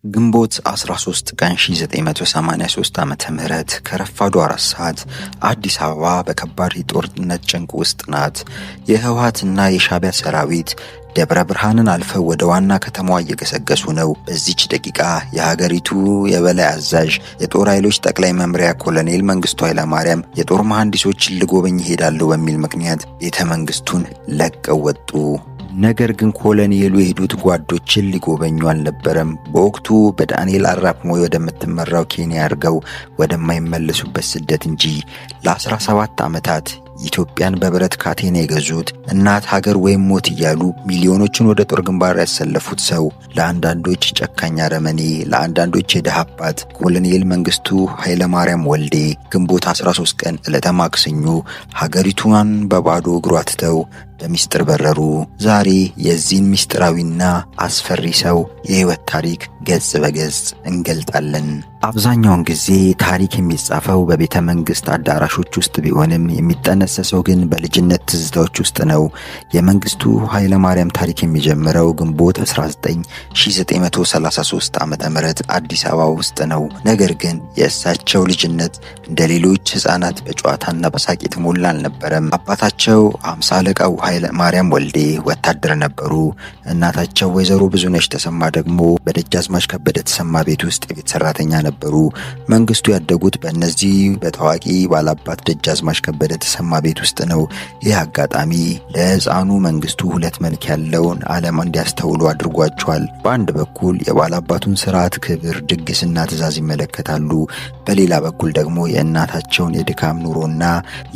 ግንቦት 13 ቀን 1983 ዓመተ ምህረት ከረፋዱ 4 ሰዓት አዲስ አበባ በከባድ የጦርነት ጭንቅ ውስጥ ናት። የህወሓትና የሻዕቢያ ሰራዊት ደብረ ብርሃንን አልፈው ወደ ዋና ከተማዋ እየገሰገሱ ነው። በዚች ደቂቃ የሀገሪቱ የበላይ አዛዥ የጦር ኃይሎች ጠቅላይ መምሪያ ኮሎኔል መንግስቱ ኃይለማርያም የጦር መሐንዲሶችን ልጎበኝ ይሄዳሉ በሚል ምክንያት ቤተ መንግስቱን ለቀው ወጡ። ነገር ግን ኮሎኔሉ የሄዱት ጓዶችን ሊጎበኙ አልነበረም። በወቅቱ በዳንኤል አራፕ ሞይ ወደምትመራው ኬንያ አድርገው ወደማይመለሱበት ስደት እንጂ ለ17 ዓመታት ኢትዮጵያን በብረት ካቴና የገዙት እናት ሀገር ወይም ሞት እያሉ ሚሊዮኖችን ወደ ጦር ግንባር ያሰለፉት ሰው ለአንዳንዶች ጨካኝ አረመኔ፣ ለአንዳንዶች የደሃ አባት ኮሎኔል መንግስቱ ኃይለማርያም ወልዴ ግንቦት 13 ቀን ዕለተ ማክሰኞ ሀገሪቱን በባዶ እግሯ ትተው በሚስጥር በረሩ። ዛሬ የዚህን ሚስጥራዊና አስፈሪ ሰው የህይወት ታሪክ ገጽ በገጽ እንገልጣለን። አብዛኛውን ጊዜ ታሪክ የሚጻፈው በቤተ መንግስት አዳራሾች ውስጥ ቢሆንም የሚጠነሰሰው ግን በልጅነት ትዝታዎች ውስጥ ነው። የመንግስቱ ኃይለማርያም ታሪክ የሚጀምረው ግንቦት 1933 ዓ.ም አዲስ አበባ ውስጥ ነው። ነገር ግን የእሳቸው ልጅነት እንደ ሌሎች ህፃናት በጨዋታና በሳቅ የተሞላ አልነበረም። አባታቸው 50 አለቃው ኃይለማርያም ወልዴ ወታደር ነበሩ። እናታቸው ወይዘሮ ብዙነሽ ተሰማ ደግሞ በደጃዝማች ከበደ ተሰማ ቤት ውስጥ የቤት ሰራተኛ ነበሩ። መንግስቱ ያደጉት በእነዚህ በታዋቂ ባላባት ደጃዝማች ከበደ ተሰማ ቤት ውስጥ ነው። ይህ አጋጣሚ ለህፃኑ መንግስቱ ሁለት መልክ ያለውን ዓለም እንዲያስተውሉ አድርጓቸዋል። በአንድ በኩል የባላባቱን ስርዓት፣ ክብር፣ ድግስና ትእዛዝ ይመለከታሉ። በሌላ በኩል ደግሞ የእናታቸውን የድካም ኑሮና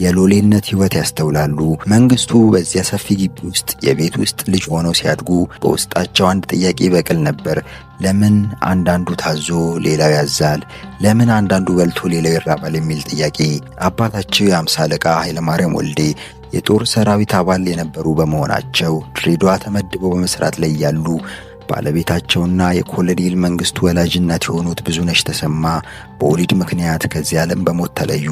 የሎሌነት ህይወት ያስተውላሉ። መንግስቱ በዚያ ሰፊ ግቢ ውስጥ የቤት ውስጥ ልጅ ሆነው ሲያድጉ በውስጣቸው አንድ ጥያቄ ይበቅል ነበር። ለምን አንዳንዱ ታዞ ሌላው ያዛል? ለምን አንዳንዱ በልቶ ሌላው ይራባል? የሚል ጥያቄ። አባታቸው የ50 አለቃ ኃይለማርያም ወልዴ የጦር ሰራዊት አባል የነበሩ በመሆናቸው ድሬዳዋ ተመድበው በመስራት ላይ ያሉ ባለቤታቸውና የኮሎኔል መንግስቱ ወላጅ እናት የሆኑት ብዙነሽ ተሰማ በወሊድ ምክንያት ከዚህ ዓለም በሞት ተለዩ።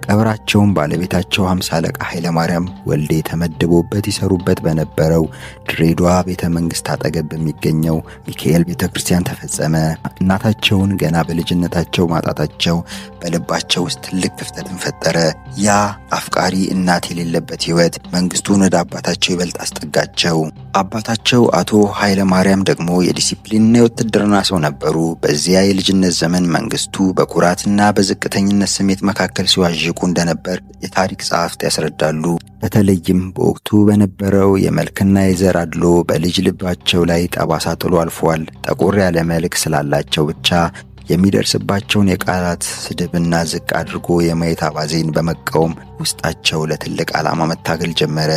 ቀብራቸውን ባለቤታቸው 50 አለቃ ኃይለማርያም ወልዴ ተመድቦበት ይሰሩበት በነበረው ድሬዳዋ ቤተ መንግስት አጠገብ በሚገኘው ሚካኤል ቤተ ክርስቲያን ተፈጸመ። እናታቸውን ገና በልጅነታቸው ማጣታቸው በልባቸው ውስጥ ትልቅ ክፍተትን ፈጠረ። ያ አፍቃሪ እናት የሌለበት ህይወት መንግስቱን ወደ አባታቸው ይበልጥ አስጠጋቸው። አባታቸው አቶ ኃይለማርያም ደግሞ የዲሲፕሊንና የውትድርና ሰው ነበሩ። በዚያ የልጅነት ዘመን መንግስቱ በኩራትና በዝቅተኝነት ስሜት መካከል ሲዋዥቁ እንደነበር የታሪክ ጸሐፍት ያስረዳሉ። በተለይም በወቅቱ በነበረው የመልክና የዘር አድሎ በልጅ ልባቸው ላይ ጠባሳ ጥሎ አልፏል። ጠቆር ያለ መልክ ስላላቸው ብቻ የሚደርስባቸውን የቃላት ስድብና ዝቅ አድርጎ የማየት አባዜን በመቃወም ውስጣቸው ለትልቅ ዓላማ መታገል ጀመረ።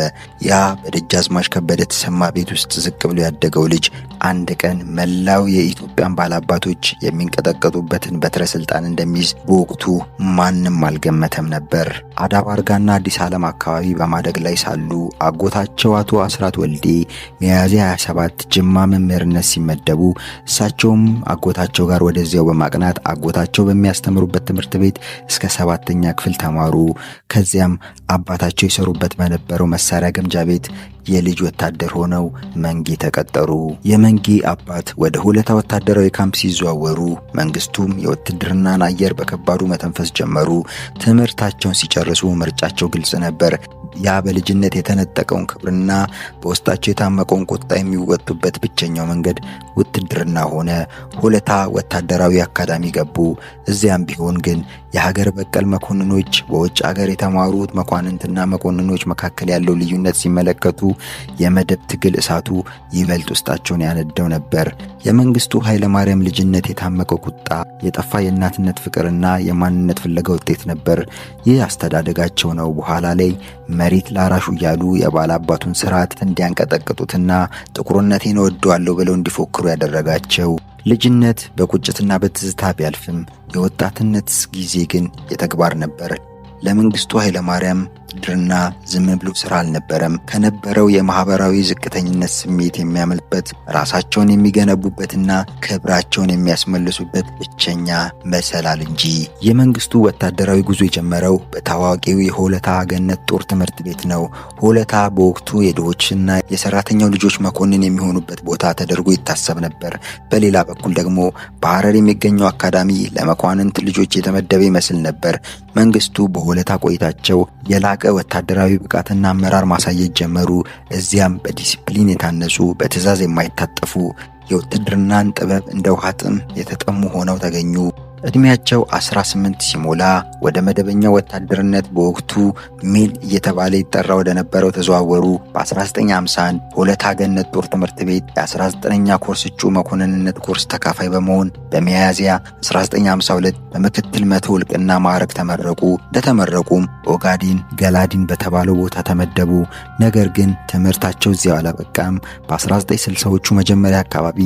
ያ በደጃዝማች ከበደ ተሰማ ቤት ውስጥ ዝቅ ብሎ ያደገው ልጅ አንድ ቀን መላው የኢትዮጵያን ባላባቶች የሚንቀጠቀጡበትን በትረ ስልጣን እንደሚይዝ በወቅቱ ማንም አልገመተም ነበር። አዳባ አርጋና አዲስ ዓለም አካባቢ በማደግ ላይ ሳሉ አጎታቸው አቶ አስራት ወልዴ ሚያዝያ 27 ጅማ መምህርነት ሲመደቡ እሳቸውም አጎታቸው ጋር ወደዚያው በማቅናት አጎታቸው በሚያስተምሩበት ትምህርት ቤት እስከ 7ኛ ክፍል ተማሩ። ከዚያም አባታቸው ይሰሩበት በነበረው መሳሪያ ግምጃ ቤት የልጅ ወታደር ሆነው መንጌ ተቀጠሩ። የመንጌ አባት ወደ ሁለታ ወታደራዊ ካምፕ ሲዘዋወሩ መንግስቱም የውትድርናን አየር በከባዱ መተንፈስ ጀመሩ። ትምህርታቸውን ሲጨርሱ ምርጫቸው ግልጽ ነበር። ያ በልጅነት የተነጠቀውን ክብርና በውስጣቸው የታመቀውን ቁጣ የሚወጡበት ብቸኛው መንገድ ውትድርና ሆነ። ሁለታ ወታደራዊ አካዳሚ ገቡ። እዚያም ቢሆን ግን የሀገር በቀል መኮንኖች በውጭ ሀገር የተማሩት መኳንንትና መኮንኖች መካከል ያለው ልዩነት ሲመለከቱ የመደብ ትግል እሳቱ ይበልጥ ውስጣቸውን ያነደው ነበር። የመንግስቱ ኃይለማርያም ልጅነት የታመቀው ቁጣ የጠፋ የእናትነት ፍቅርና የማንነት ፍለጋ ውጤት ነበር። ይህ አስተዳደጋቸው ነው በኋላ ላይ መሬት ላራሹ እያሉ የባላባቱን ስርዓት እንዲያንቀጠቅጡትና ጥቁርነቴን እወደዋለሁ ብለው እንዲፎክሩ ያደረጋቸው። ልጅነት በቁጭትና በትዝታ ቢያልፍም የወጣትነት ጊዜ ግን የተግባር ነበር። ለመንግስቱ ኃይለማርያም ድርና ዝም ብሎ ስራ አልነበረም። ከነበረው የማህበራዊ ዝቅተኝነት ስሜት የሚያመልጡበት፣ ራሳቸውን የሚገነቡበትና ክብራቸውን የሚያስመልሱበት ብቸኛ መሰላል እንጂ። የመንግስቱ ወታደራዊ ጉዞ የጀመረው በታዋቂው የሆለታ ገነት ጦር ትምህርት ቤት ነው። ሆለታ በወቅቱ የድሆችና የሰራተኛው ልጆች መኮንን የሚሆኑበት ቦታ ተደርጎ ይታሰብ ነበር። በሌላ በኩል ደግሞ በሐረር የሚገኘው አካዳሚ ለመኳንንት ልጆች የተመደበ ይመስል ነበር። መንግስቱ በሆለታ ቆይታቸው የላቀ ወታደራዊ ብቃትና አመራር ማሳየት ጀመሩ። እዚያም በዲሲፕሊን የታነጹ፣ በትዕዛዝ የማይታጠፉ፣ የውትድርናን ጥበብ እንደ ውሃ ጥም የተጠሙ ሆነው ተገኙ። እድሜያቸው 18 ሲሞላ ወደ መደበኛ ወታደርነት በወቅቱ ሜል እየተባለ ይጠራ ወደ ነበረው ተዘዋወሩ። በ1951 ሆለታ ገነት ጦር ትምህርት ቤት የ19ኛ ኮርስ እጩ መኮንንነት ኮርስ ተካፋይ በመሆን በሚያዝያ 1952 በምክትል መቶ እልቅና ማዕረግ ተመረቁ። እንደተመረቁም ኦጋዴን ገላዲን በተባለው ቦታ ተመደቡ። ነገር ግን ትምህርታቸው እዚያው አላበቃም። በ1960ዎቹ መጀመሪያ አካባቢ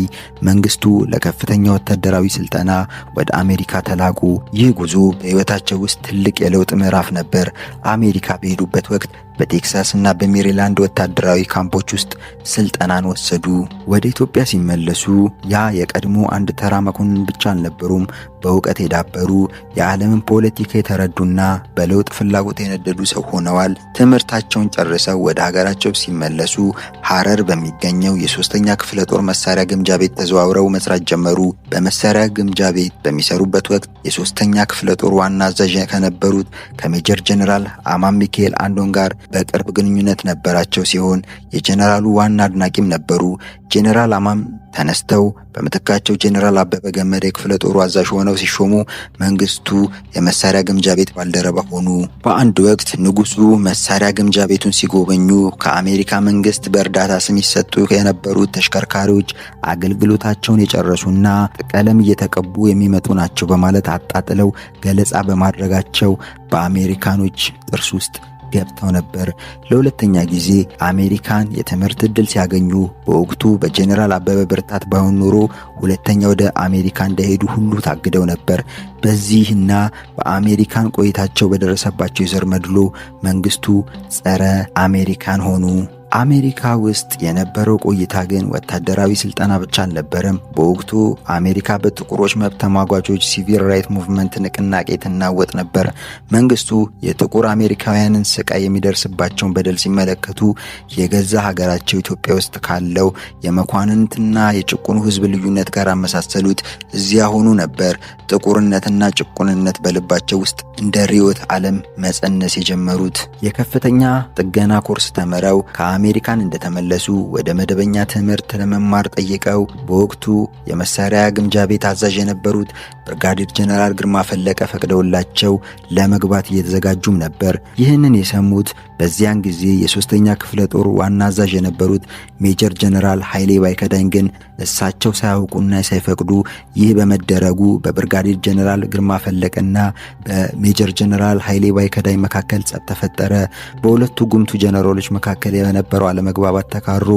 መንግስቱ ለከፍተኛ ወታደራዊ ስልጠና ወደ አሜሪካ ተላኩ። ይህ ጉዞ በሕይወታቸው ውስጥ ትልቅ የለውጥ ምዕራፍ ነበር። አሜሪካ በሄዱበት ወቅት በቴክሳስ እና በሜሪላንድ ወታደራዊ ካምፖች ውስጥ ስልጠናን ወሰዱ። ወደ ኢትዮጵያ ሲመለሱ ያ የቀድሞ አንድ ተራ መኮንን ብቻ አልነበሩም። በእውቀት የዳበሩ፣ የዓለምን ፖለቲካ የተረዱና በለውጥ ፍላጎት የነደዱ ሰው ሆነዋል። ትምህርታቸውን ጨርሰው ወደ ሀገራቸው ሲመለሱ ሐረር በሚገኘው የ3ኛ ክፍለ ጦር መሳሪያ ግምጃ ቤት ተዘዋውረው መስራት ጀመሩ። በመሳሪያ ግምጃ ቤት በሚሰሩበት ወቅት የ3ኛ ክፍለ ጦር ዋና አዛዥ ከነበሩት ከሜጀር ጀነራል አማን ሚካኤል አንዶን ጋር በቅርብ ግንኙነት ነበራቸው ሲሆን የጀነራሉ ዋና አድናቂም ነበሩ። ጀነራል አማም ተነስተው በምትካቸው ጀነራል አበበ ገመዳ የክፍለ ጦሩ አዛዥ ሆነው ሲሾሙ መንግስቱ የመሳሪያ ግምጃ ቤት ባልደረባ ሆኑ። በአንድ ወቅት ንጉሱ መሳሪያ ግምጃ ቤቱን ሲጎበኙ ከአሜሪካ መንግስት በእርዳታ ስም ይሰጡ የነበሩት ተሽከርካሪዎች አገልግሎታቸውን የጨረሱና ቀለም እየተቀቡ የሚመጡ ናቸው በማለት አጣጥለው ገለጻ በማድረጋቸው በአሜሪካኖች ጥርስ ውስጥ ገብተው ነበር። ለሁለተኛ ጊዜ አሜሪካን የትምህርት ዕድል ሲያገኙ በወቅቱ በጀነራል አበበ ብርታት ባይሆን ኖሮ ሁለተኛ ወደ አሜሪካ እንደሄዱ ሁሉ ታግደው ነበር። በዚህና በአሜሪካን ቆይታቸው በደረሰባቸው የዘር መድሎ መንግስቱ ጸረ አሜሪካን ሆኑ። አሜሪካ ውስጥ የነበረው ቆይታ ግን ወታደራዊ ስልጠና ብቻ አልነበረም። በወቅቱ አሜሪካ በጥቁሮች መብት ተሟጋቾች ሲቪል ራይት ሙቭመንት ንቅናቄ ትናወጥ ነበር። መንግስቱ የጥቁር አሜሪካውያንን ስቃይ የሚደርስባቸውን በደል ሲመለከቱ የገዛ ሀገራቸው ኢትዮጵያ ውስጥ ካለው የመኳንንትና የጭቁኑ ህዝብ ልዩነት ጋር አመሳሰሉት። እዚያ ሆኑ ነበር ጥቁርነትና ጭቁንነት በልባቸው ውስጥ እንደ ርዕዮተ ዓለም መጸነስ የጀመሩት። የከፍተኛ ጥገና ኮርስ ተመረው አሜሪካን እንደተመለሱ ወደ መደበኛ ትምህርት ለመማር ጠይቀው በወቅቱ የመሳሪያ ግምጃ ቤት አዛዥ የነበሩት ብርጋዴር ጀነራል ግርማ ፈለቀ ፈቅደውላቸው ለመግባት እየተዘጋጁም ነበር። ይህንን የሰሙት በዚያን ጊዜ የ3ኛ ክፍለ ጦር ዋና አዛዥ የነበሩት ሜጀር ጀነራል ኃይሌ ባይከዳኝ ግን እሳቸው ሳያውቁና ሳይፈቅዱ ይህ በመደረጉ በብርጋዴር ጀነራል ግርማ ፈለቀና በሜጀር ጀነራል ኃይሌ ባይከዳኝ መካከል ጸብ ተፈጠረ። በሁለቱ ጉምቱ ጀነራሎች መካከል የነበረው አለመግባባት ተካሮ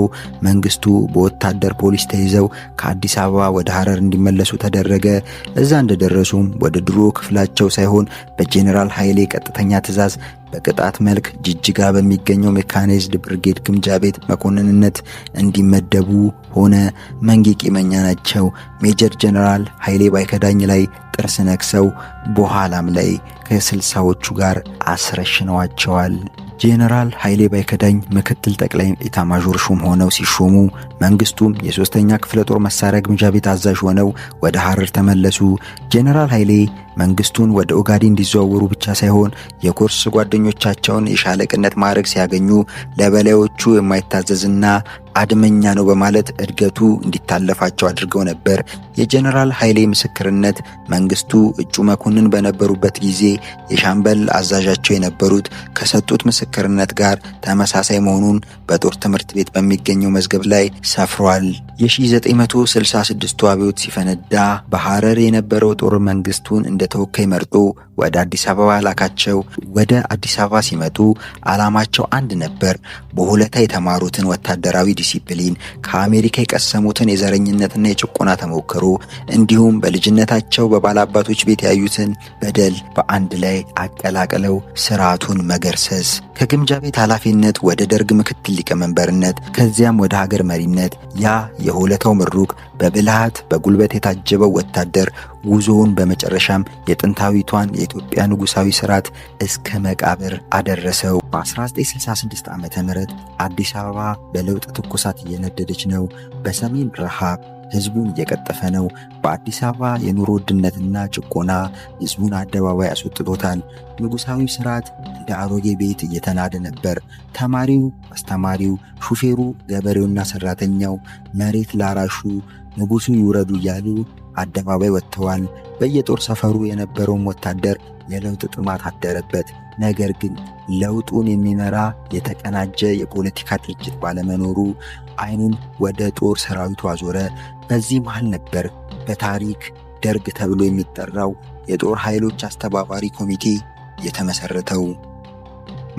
መንግስቱ በወታደር ፖሊስ ተይዘው ከአዲስ አበባ ወደ ሐረር እንዲመለሱ ተደረገ። እዛ እንደደረሱም ወደ ድሮ ክፍላቸው ሳይሆን በጀነራል ኃይሌ ቀጥተኛ ትዕዛዝ በቅጣት መልክ ጅጅጋ በሚገኘው ሜካናይዝድ ብርጌድ ግምጃ ቤት መኮንንነት እንዲመደቡ ሆነ። መንጌ ቂመኛ ናቸው። ሜጀር ጀነራል ኃይሌ ባይከዳኝ ላይ ጥርስ ነክሰው በኋላም ላይ ከ60ዎቹ ጋር አስረሽነዋቸዋል። ጄኔራል ኃይሌ ባይከዳኝ ምክትል ጠቅላይ ኤታማዦር ሹም ሆነው ሲሾሙ መንግስቱም የ3ኛ ክፍለ ጦር መሳሪያ ግምጃ ቤት አዛዥ ሆነው ወደ ሐረር ተመለሱ። ጄኔራል ኃይሌ መንግስቱን ወደ ኦጋዴን እንዲዘዋወሩ ብቻ ሳይሆን የኮርስ ጓደኞቻቸውን የሻለቅነት ማዕረግ ሲያገኙ ለበላዮቹ የማይታዘዝና አድመኛ ነው በማለት እድገቱ እንዲታለፋቸው አድርገው ነበር። የጄኔራል ኃይሌ ምስክርነት መንግስቱ እጩ መኮንን በነበሩበት ጊዜ የሻምበል አዛዣቸው የነበሩት ከሰጡት ምስክርነት ጋር ተመሳሳይ መሆኑን በጦር ትምህርት ቤት በሚገኘው መዝገብ ላይ ሰፍሯል። የ1966ቱ አብዮት ሲፈነዳ በሐረር የነበረው ጦር መንግስቱን እንደ ተወካይ መርጦ ወደ አዲስ አበባ ላካቸው። ወደ አዲስ አበባ ሲመጡ ዓላማቸው አንድ ነበር። በሆለታ የተማሩትን ወታደራዊ ዲሲፕሊን፣ ከአሜሪካ የቀሰሙትን የዘረኝነትና የጭቆና ተሞክሮ እንዲሁም በልጅነታቸው በባላባቶች ቤት ያዩትን በደል በአንድ ላይ አቀላቅለው ስርዓቱን መገርሰስ። ከግምጃ ቤት ኃላፊነት ወደ ደርግ ምክትል ሊቀመንበርነት ከዚያም ወደ ሀገር መሪነት ያ የሆለታው ምሩቅ በብልሃት በጉልበት የታጀበው ወታደር ጉዞውን በመጨረሻም የጥንታዊቷን የኢትዮጵያ ንጉሳዊ ስርዓት እስከ መቃብር አደረሰው። በ1966 ዓ.ም አዲስ አበባ በለውጥ ትኩሳት እየነደደች ነው። በሰሜን ረሃብ ህዝቡን እየቀጠፈ ነው። በአዲስ አበባ የኑሮ ውድነትና ጭቆና ህዝቡን አደባባይ አስወጥቶታል። ንጉሳዊ ስርዓት እንደ አሮጌ ቤት እየተናደ ነበር። ተማሪው፣ አስተማሪው፣ ሹፌሩ፣ ገበሬውና ሰራተኛው፣ መሬት ላራሹ ንጉሱ ይውረዱ እያሉ አደባባይ ወጥተዋል። በየጦር ሰፈሩ የነበረውም ወታደር የለውጥ ጥማት አደረበት። ነገር ግን ለውጡን የሚመራ የተቀናጀ የፖለቲካ ድርጅት ባለመኖሩ አይኑን ወደ ጦር ሰራዊቱ አዞረ። በዚህ መሃል ነበር በታሪክ ደርግ ተብሎ የሚጠራው የጦር ኃይሎች አስተባባሪ ኮሚቴ የተመሰረተው።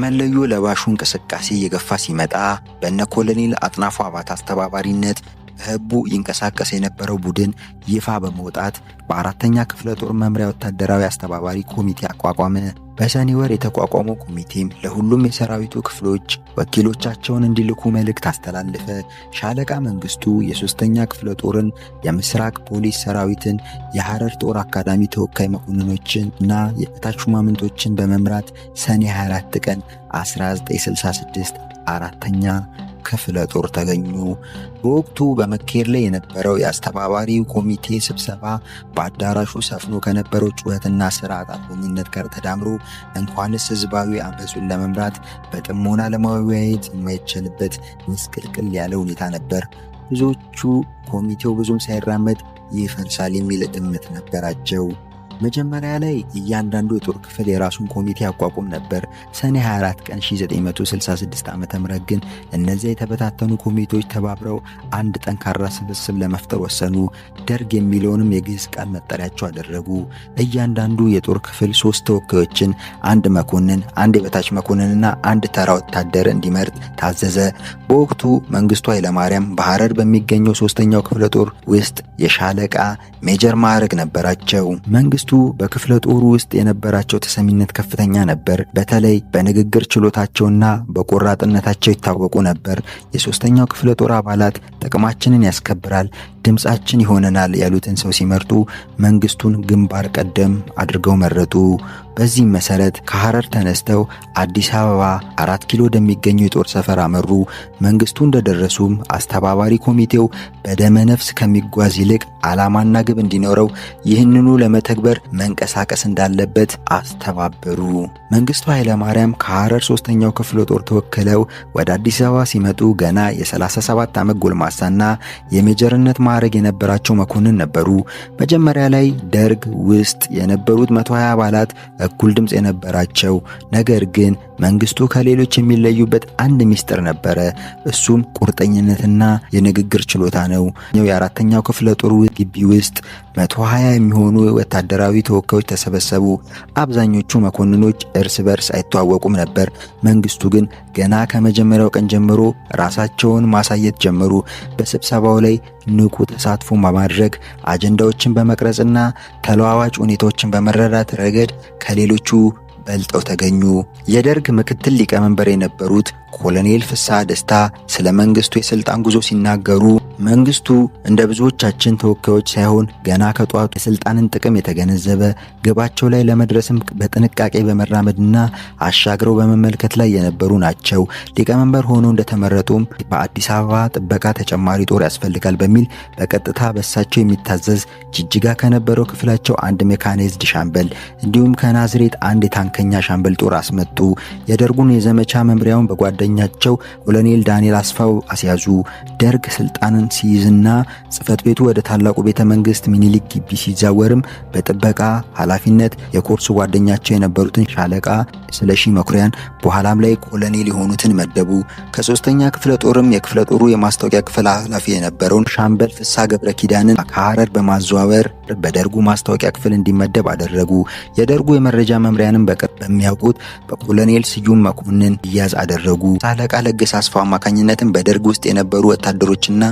መለዮ ለባሹ እንቅስቃሴ እየገፋ ሲመጣ በነ ኮሎኔል አጥናፉ አባተ አስተባባሪነት በህቡ ይንቀሳቀስ የነበረው ቡድን ይፋ በመውጣት በአራተኛ ክፍለ ጦር መምሪያ ወታደራዊ አስተባባሪ ኮሚቴ አቋቋመ። በሰኔ ወር የተቋቋመው ኮሚቴም ለሁሉም የሰራዊቱ ክፍሎች ወኪሎቻቸውን እንዲልኩ መልእክት አስተላለፈ። ሻለቃ መንግስቱ የሶስተኛ ክፍለ ጦርን፣ የምስራቅ ፖሊስ ሰራዊትን፣ የሐረር ጦር አካዳሚ ተወካይ መኮንኖችን እና የበታች ሹማምንቶችን በመምራት ሰኔ 24 ቀን 1966 አራተኛ ክፍለ ጦር ተገኙ። በወቅቱ በመካሄድ ላይ የነበረው የአስተባባሪው ኮሚቴ ስብሰባ በአዳራሹ ሰፍኖ ከነበረው ጩኸትና ስርዓት አልበኝነት ጋር ተዳምሮ እንኳንስ ህዝባዊ አመጹን ለመምራት በጥሞና ለመወያየት የማይቻልበት ምስቅልቅል ያለ ሁኔታ ነበር። ብዙዎቹ ኮሚቴው ብዙም ሳይራመድ ይፈርሳል የሚል እምነት ነበራቸው። መጀመሪያ ላይ እያንዳንዱ የጦር ክፍል የራሱን ኮሚቴ ያቋቁም ነበር። ሰኔ 24 ቀን 1966 ዓ.ም ግን እነዚያ የተበታተኑ ኮሚቴዎች ተባብረው አንድ ጠንካራ ስብስብ ለመፍጠር ወሰኑ። ደርግ የሚለውንም የግዕዝ ቃል መጠሪያቸው አደረጉ። እያንዳንዱ የጦር ክፍል 3 ተወካዮችን፣ አንድ መኮንን፣ አንድ የበታች መኮንንና አንድ ተራ ወታደር እንዲመርጥ ታዘዘ። በወቅቱ መንግስቱ ኃይለማርያም በሐረር በሚገኘው 3ኛው ክፍለ ጦር ውስጥ የሻለቃ ሜጀር ማዕረግ ነበራቸው። መንግስቱ በክፍለ ጦሩ ውስጥ የነበራቸው ተሰሚነት ከፍተኛ ነበር። በተለይ በንግግር ችሎታቸውና በቆራጥነታቸው ይታወቁ ነበር። የሶስተኛው ክፍለ ጦር አባላት ጥቅማችንን ያስከብራል፣ ድምጻችን ይሆነናል ያሉትን ሰው ሲመርጡ መንግስቱን ግንባር ቀደም አድርገው መረጡ። በዚህ መሰረት ከሐረር ተነስተው አዲስ አበባ 4 ኪሎ ወደሚገኘው የጦር ሰፈር አመሩ። መንግስቱ እንደደረሱም አስተባባሪ ኮሚቴው በደመ ነፍስ ከሚጓዝ ይልቅ ዓላማና ግብ እንዲኖረው ይህንኑ ለመተግበር መንቀሳቀስ እንዳለበት አስተባበሩ። መንግስቱ ኃይለማርያም ከሐረር 3ኛው ክፍለ ጦር ተወክለው ወደ አዲስ አበባ ሲመጡ ገና የ37 ዓመት ጎልማሳና የሜጀርነት ማዕረግ የነበራቸው መኮንን ነበሩ። መጀመሪያ ላይ ደርግ ውስጥ የነበሩት 120 አባላት እኩል ድምጽ የነበራቸው፣ ነገር ግን መንግስቱ ከሌሎች የሚለዩበት አንድ ሚስጥር ነበረ። እሱም ቁርጠኝነትና የንግግር ችሎታ ነው። የአራተኛው ክፍለ ጦር ግቢ ውስጥ 120 የሚሆኑ ወታደራዊ ተወካዮች ተሰበሰቡ። አብዛኞቹ መኮንኖች እርስ በርስ አይተዋወቁም ነበር። መንግስቱ ግን ገና ከመጀመሪያው ቀን ጀምሮ ራሳቸውን ማሳየት ጀመሩ። በስብሰባው ላይ ንቁ ተሳትፎ በማድረግ አጀንዳዎችን በመቅረጽና ተለዋዋጭ ሁኔታዎችን በመረዳት ረገድ ከሌሎቹ በልጠው ተገኙ። የደርግ ምክትል ሊቀመንበር የነበሩት ኮሎኔል ፍስሐ ደስታ ስለ መንግስቱ የስልጣን ጉዞ ሲናገሩ መንግስቱ እንደ ብዙዎቻችን ተወካዮች ሳይሆን ገና ከጧቱ የስልጣንን ጥቅም የተገነዘበ ግባቸው ላይ ለመድረስም በጥንቃቄ በመራመድና አሻግረው በመመልከት ላይ የነበሩ ናቸው። ሊቀመንበር ሆነው እንደተመረጡም በአዲስ አበባ ጥበቃ ተጨማሪ ጦር ያስፈልጋል በሚል በቀጥታ በሳቸው የሚታዘዝ ጅጅጋ ከነበረው ክፍላቸው አንድ ሜካናይዝድ ሻምበል እንዲሁም ከናዝሬት አንድ የታንከኛ ሻምበል ጦር አስመጡ። የደርጉን የዘመቻ መምሪያውን በጓደኛቸው ኮሎኔል ዳንኤል አስፋው አስያዙ። ደርግ ስልጣንን ሲይዝና ጽህፈት ቤቱ ወደ ታላቁ ቤተ መንግስት ሚኒሊክ ግቢ ሲዛወርም በጥበቃ ኃላፊነት የኮርሱ ጓደኛቸው የነበሩትን ሻለቃ ስለሺ መኩሪያን በኋላም ላይ ኮሎኔል የሆኑትን መደቡ። ከ3ኛ ክፍለ ጦርም የክፍለ ጦሩ የማስታወቂያ ክፍል ኃላፊ የነበረውን ሻምበል ፍሳ ገብረ ኪዳንን ከሐረር በማዘዋወር በደርጉ ማስታወቂያ ክፍል እንዲመደብ አደረጉ። የደርጉ የመረጃ መምሪያንም በቅርብ በሚያውቁት በኮሎኔል ስዩም መኮንን ይያዝ አደረጉ። ሻለቃ ለገሰ አስፋው አማካኝነትም በደርግ ውስጥ የነበሩ ወታደሮችና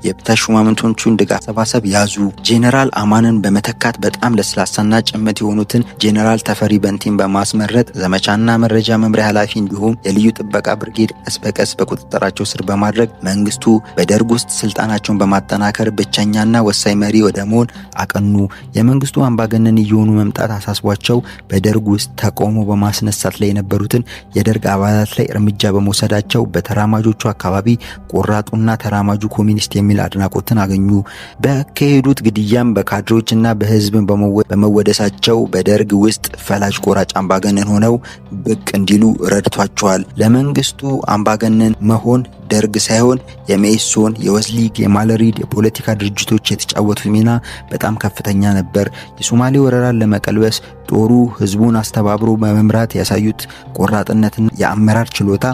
የብታሽ ሹማምንቶቹን ድጋፍ ሰባሰብ ያዙ። ጄኔራል አማንን በመተካት በጣም ለስላሳና ጭምት የሆኑትን ጄኔራል ተፈሪ በንቲን በማስመረጥ ዘመቻና መረጃ መምሪያ ኃላፊ እንዲሁም የልዩ ጥበቃ ብርጌድ ቀስ በቀስ በቁጥጥራቸው ስር በማድረግ መንግስቱ በደርግ ውስጥ ስልጣናቸውን በማጠናከር ብቸኛና ወሳኝ መሪ ወደ መሆን አቀኑ። የመንግስቱ አምባገነን እየሆኑ መምጣት አሳስቧቸው በደርግ ውስጥ ተቃውሞ በማስነሳት ላይ የነበሩትን የደርግ አባላት ላይ እርምጃ በመውሰዳቸው በተራማጆቹ አካባቢ ቆራጡና ተራማጁ ኮሚኒስት የሚል አድናቆትን አገኙ። በከሄዱት ግድያም በካድሬዎችና በህዝብ በመወደሳቸው በደርግ ውስጥ ፈላጭ ቆራጭ አምባገነን ሆነው ብቅ እንዲሉ ረድቷቸዋል። ለመንግስቱ አምባገነን መሆን ደርግ ሳይሆን የመኢሶን፣ የወዝሊግ፣ የማለሪድ የፖለቲካ ድርጅቶች የተጫወቱት ሚና በጣም ከፍተኛ ነበር። የሶማሌ ወረራን ለመቀልበስ ጦሩ ህዝቡን አስተባብሮ በመምራት ያሳዩት ቆራጥነትና የአመራር ችሎታ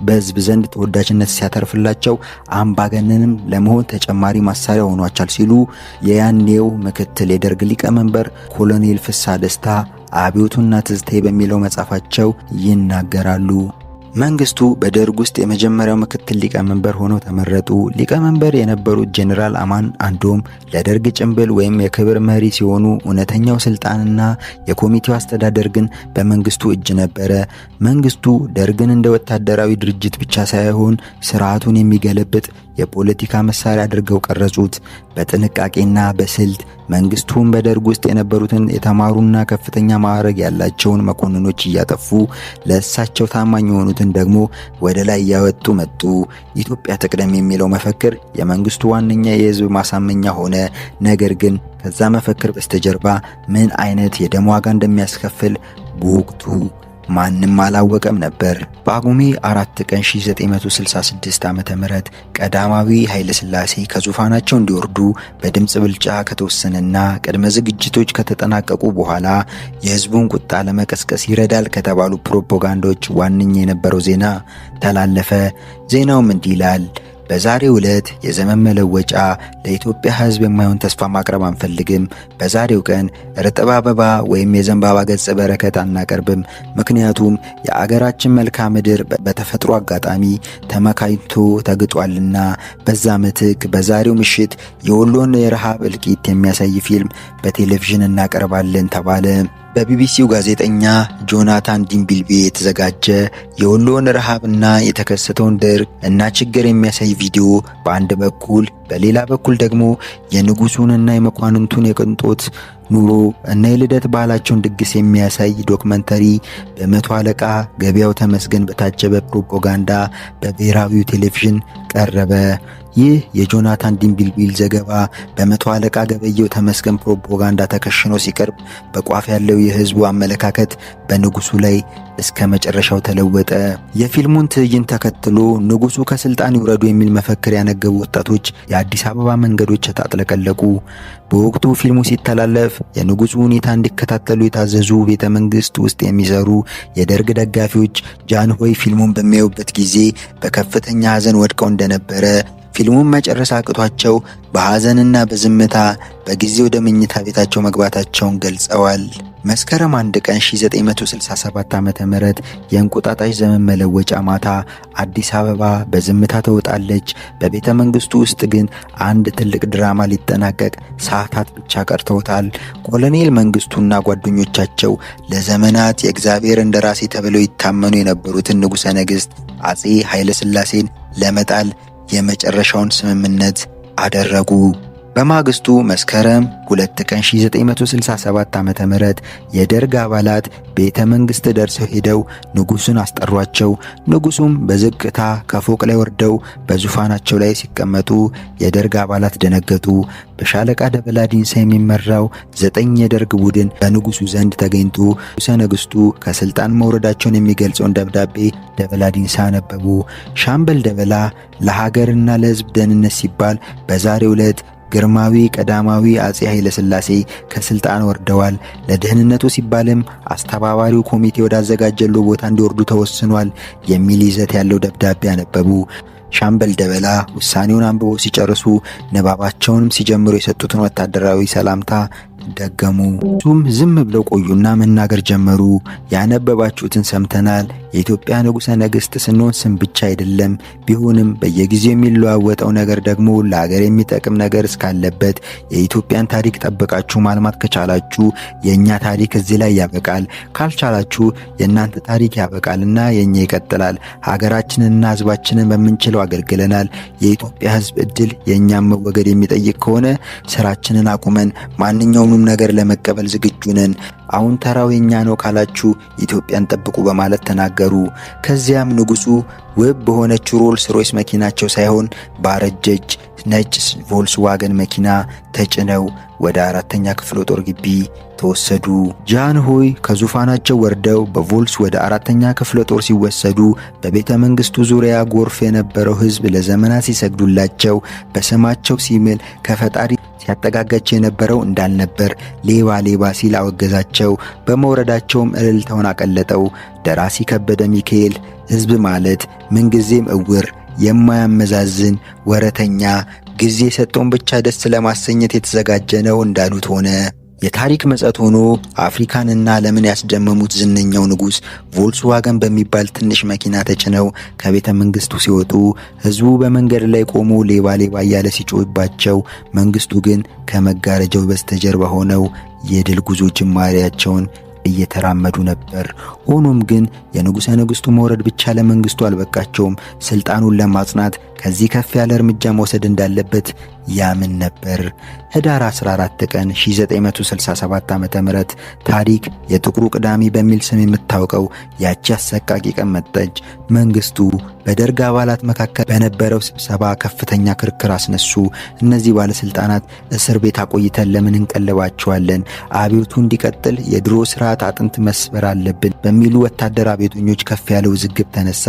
በህዝብ ዘንድ ተወዳጅነት ሲያተርፍላቸው አምባገነንም ለመሆን ተጨማሪ ማሳሪያ ሆኗቸዋል ሲሉ የያኔው ምክትል የደርግ ሊቀመንበር ኮሎኔል ፍሳ ደስታ አብዮቱና ትዝታዬ በሚለው መጽሐፋቸው ይናገራሉ። መንግስቱ በደርግ ውስጥ የመጀመሪያው ምክትል ሊቀመንበር ሆነው ተመረጡ። ሊቀመንበር የነበሩት ጄኔራል አማን አንዶም ለደርግ ጭንብል ወይም የክብር መሪ ሲሆኑ እውነተኛው ስልጣንና የኮሚቴው አስተዳደር ግን በመንግስቱ እጅ ነበረ። መንግስቱ ደርግን እንደ ወታደራዊ ድርጅት ብቻ ሳይሆን ስርዓቱን የሚገለብጥ የፖለቲካ መሳሪያ አድርገው ቀረጹት። በጥንቃቄና በስልት መንግስቱን በደርግ ውስጥ የነበሩትን የተማሩና ከፍተኛ ማዕረግ ያላቸውን መኮንኖች እያጠፉ ለእሳቸው ታማኝ የሆኑትን ደግሞ ወደ ላይ እያወጡ መጡ። ኢትዮጵያ ትቅደም የሚለው መፈክር የመንግስቱ ዋነኛ የህዝብ ማሳመኛ ሆነ። ነገር ግን ከዛ መፈክር በስተጀርባ ምን አይነት የደም ዋጋ እንደሚያስከፍል በወቅቱ ማንም አላወቀም ነበር። በጳጉሜ 4 ቀን 1966 ዓ.ም ቀዳማዊ ኃይለ ሥላሴ ከዙፋናቸው እንዲወርዱ በድምጽ ብልጫ ከተወሰነና ቅድመ ዝግጅቶች ከተጠናቀቁ በኋላ የህዝቡን ቁጣ ለመቀስቀስ ይረዳል ከተባሉ ፕሮፓጋንዳዎች ዋነኛ የነበረው ዜና ተላለፈ። ዜናውም እንዲህ ይላል: በዛሬው ዕለት የዘመን መለወጫ ለኢትዮጵያ ህዝብ የማይሆን ተስፋ ማቅረብ አንፈልግም። በዛሬው ቀን እርጥብ አበባ ወይም የዘንባባ ገጸ በረከት አናቀርብም። ምክንያቱም የአገራችን መልክዓ ምድር በተፈጥሮ አጋጣሚ ተመካኝቶ ተግጧልና። በዛ ምትክ በዛሬው ምሽት የወሎን የረሃብ እልቂት የሚያሳይ ፊልም በቴሌቪዥን እናቀርባለን ተባለ። በቢቢሲው ጋዜጠኛ ጆናታን ዲምቢልቤ የተዘጋጀ የወሎን ረሃብና የተከሰተውን ድርቅ እና ችግር የሚያሳይ ቪዲዮ በአንድ በኩል፣ በሌላ በኩል ደግሞ የንጉሱንና የመኳንንቱን የቅንጦት ኑሮ እና የልደት ባህላቸውን ድግስ የሚያሳይ ዶክመንተሪ በመቶ አለቃ ገበያው ተመስገን በታጀበ ፕሮፓጋንዳ በብሔራዊው ቴሌቪዥን ቀረበ። ይህ የጆናታን ዲምቢልቢል ዘገባ በመቶ አለቃ ገበያው ተመስገን ፕሮፓጋንዳ ተከሽኖ ሲቀርብ በቋፍ ያለው የህዝቡ አመለካከት በንጉሱ ላይ እስከ መጨረሻው ተለወጠ። የፊልሙን ትዕይንት ተከትሎ ንጉሱ ከስልጣን ይውረዱ የሚል መፈክር ያነገቡ ወጣቶች የአዲስ አበባ መንገዶች ተጣጥለቀለቁ። በወቅቱ ፊልሙ ሲተላለፍ የንጉሱ ሁኔታ እንዲከታተሉ የታዘዙ ቤተ መንግስት ውስጥ የሚሰሩ የደርግ ደጋፊዎች ጃንሆይ ፊልሙን በሚያዩበት ጊዜ በከፍተኛ ሐዘን ወድቀው እንደነበረ ፊልሙን መጨረስ አቅቷቸው በሐዘንና በዝምታ በጊዜ ወደ መኝታ ቤታቸው መግባታቸውን ገልጸዋል። መስከረም 1 ቀን 1967 ዓ.ም የእንቁጣጣሽ ዘመን መለወጫ ማታ አዲስ አበባ በዝምታ ተውጣለች። በቤተ መንግስቱ ውስጥ ግን አንድ ትልቅ ድራማ ሊጠናቀቅ ሰዓታት ብቻ ቀርተውታል። ኮሎኔል መንግስቱና ጓደኞቻቸው ለዘመናት የእግዚአብሔር እንደራሴ ተብለው ይታመኑ የነበሩትን ንጉሠ ነገሥት አጼ ኃይለ ሥላሴን ለመጣል የመጨረሻውን ስምምነት አደረጉ። በማግስቱ መስከረም 2 ቀን 1967 ዓ.ም የደርግ አባላት ቤተ መንግስት ደርሰው ሄደው ንጉሱን አስጠሯቸው። ንጉሱም በዝግታ ከፎቅ ላይ ወርደው በዙፋናቸው ላይ ሲቀመጡ የደርግ አባላት ደነገጡ። በሻለቃ ደበላ ዲንሳ የሚመራው 9 የደርግ ቡድን በንጉሱ ዘንድ ተገኝቶ ንጉሠ ነገሥቱ ከስልጣን መውረዳቸውን የሚገልጸውን ደብዳቤ ደበላ ዲንሳ አነበቡ። ሻምበል ደበላ ለሀገርና ለሕዝብ ደህንነት ሲባል በዛሬው ዕለት ግርማዊ ቀዳማዊ አጼ ኃይለ ሥላሴ ከስልጣን ወርደዋል። ለደህንነቱ ሲባልም አስተባባሪው ኮሚቴ ወዳዘጋጀለው ቦታ እንዲወርዱ ተወስኗል የሚል ይዘት ያለው ደብዳቤ አነበቡ። ሻምበል ደበላ ውሳኔውን አንብበው ሲጨርሱ ንባባቸውንም ሲጀምሩ የሰጡትን ወታደራዊ ሰላምታ ደገሙ። እሱም ዝም ብለው ቆዩና መናገር ጀመሩ። ያነበባችሁትን ሰምተናል። የኢትዮጵያ ንጉሠ ነገሥት ስንሆን ስም ብቻ አይደለም፣ ቢሆንም በየጊዜው የሚለዋወጠው ነገር ደግሞ ለሀገር የሚጠቅም ነገር እስካለበት የኢትዮጵያን ታሪክ ጠብቃችሁ ማልማት ከቻላችሁ የእኛ ታሪክ እዚህ ላይ ያበቃል፣ ካልቻላችሁ የእናንተ ታሪክ ያበቃልና የእኛ ይቀጥላል። ሀገራችንንና ሕዝባችንን በምንችለው አገልግለናል። የኢትዮጵያ ሕዝብ ዕድል የእኛም መወገድ የሚጠይቅ ከሆነ ስራችንን አቁመን ማንኛውም ነገር ለመቀበል ዝግጁ ነን። አሁን ተራው የኛ ነው ካላችሁ ኢትዮጵያን ጠብቁ በማለት ተናገሩ። ከዚያም ንጉሱ ውብ በሆነች ሮልስ ሮይስ መኪናቸው ሳይሆን ባረጀች ነጭ ቮልስዋገን መኪና ተጭነው ወደ 4ኛ ክፍለ ጦር ግቢ ተወሰዱ። ጃንሆይ ከዙፋናቸው ወርደው በቮልስ ወደ 4ኛ ክፍለ ጦር ሲወሰዱ በቤተ መንግስቱ ዙሪያ ጎርፍ የነበረው ሕዝብ ለዘመናት ሲሰግዱላቸው በስማቸው ሲምል ከፈጣሪ ሲያጠጋጋቸው የነበረው እንዳልነበር ሌባ ሌባ ሲል አወገዛቸው። በመውረዳቸውም እልልታውን አቀለጠው። ደራሲ ከበደ ሚካኤል ሕዝብ ማለት ምንጊዜም እውር፣ የማያመዛዝን፣ ወረተኛ፣ ጊዜ የሰጠውን ብቻ ደስ ለማሰኘት የተዘጋጀ ነው እንዳሉት ሆነ። የታሪክ መጸት ሆኖ አፍሪካንና ዓለምን ያስደመሙት ዝነኛው ንጉሥ ቮልስዋገን በሚባል ትንሽ መኪና ተጭነው ከቤተ መንግስቱ ሲወጡ ሕዝቡ በመንገድ ላይ ቆሞ ሌባ ሌባ እያለ ሲጮህባቸው፣ መንግስቱ ግን ከመጋረጃው በስተጀርባ ሆነው የድል ጉዞ ጅማሬያቸውን እየተራመዱ ነበር። ሆኖም ግን የንጉሠ ነገሥቱ መውረድ ብቻ ለመንግስቱ አልበቃቸውም። ስልጣኑን ለማጽናት ከዚህ ከፍ ያለ እርምጃ መውሰድ እንዳለበት ያምን ነበር። ህዳር 14 ቀን 1967 ዓ.ም ታሪክ የጥቁሩ ቅዳሜ በሚል ስም የምታውቀው ያቺ አሰቃቂ ቀን መጣች። መንግስቱ በደርግ አባላት መካከል በነበረው ስብሰባ ከፍተኛ ክርክር አስነሱ። እነዚህ ባለስልጣናት እስር ቤት አቆይተን ለምን እንቀልባቸዋለን? አብዮቱ እንዲቀጥል የድሮ ስርዓት አጥንት መስበር አለብን በሚሉ ወታደር አብዮተኞች ከፍ ያለ ውዝግብ ተነሳ።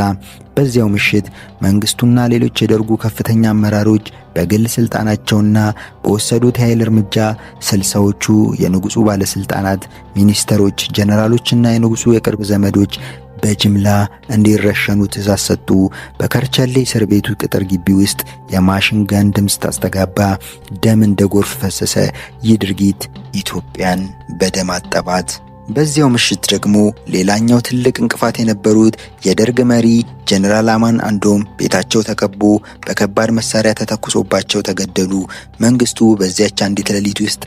በዚያው ምሽት መንግስቱና ሌሎች የደርጉ ከፍተኛ አመራሮች በግል ስልጣናቸውና በወሰዱት የኃይል እርምጃ 60ዎቹ የንጉሱ ባለስልጣናት፣ ሚኒስተሮች፣ ጀነራሎችና የንጉሱ የቅርብ ዘመዶች በጅምላ እንዲረሸኑ ትእዛዝ ሰጡ። በከርቸሌ እስር ቤቱ ቅጥር ግቢ ውስጥ የማሽን ገን ድምፅ ታስተጋባ። ደም እንደ ጎርፍ ፈሰሰ። ይህ ድርጊት ኢትዮጵያን በደም አጠባት። በዚያው ምሽት ደግሞ ሌላኛው ትልቅ እንቅፋት የነበሩት የደርግ መሪ ጀነራል አማን አንዶም ቤታቸው ተከቦ በከባድ መሳሪያ ተተኩሶባቸው ተገደሉ። መንግስቱ በዚያች አንዲት ሌሊት ውስጥ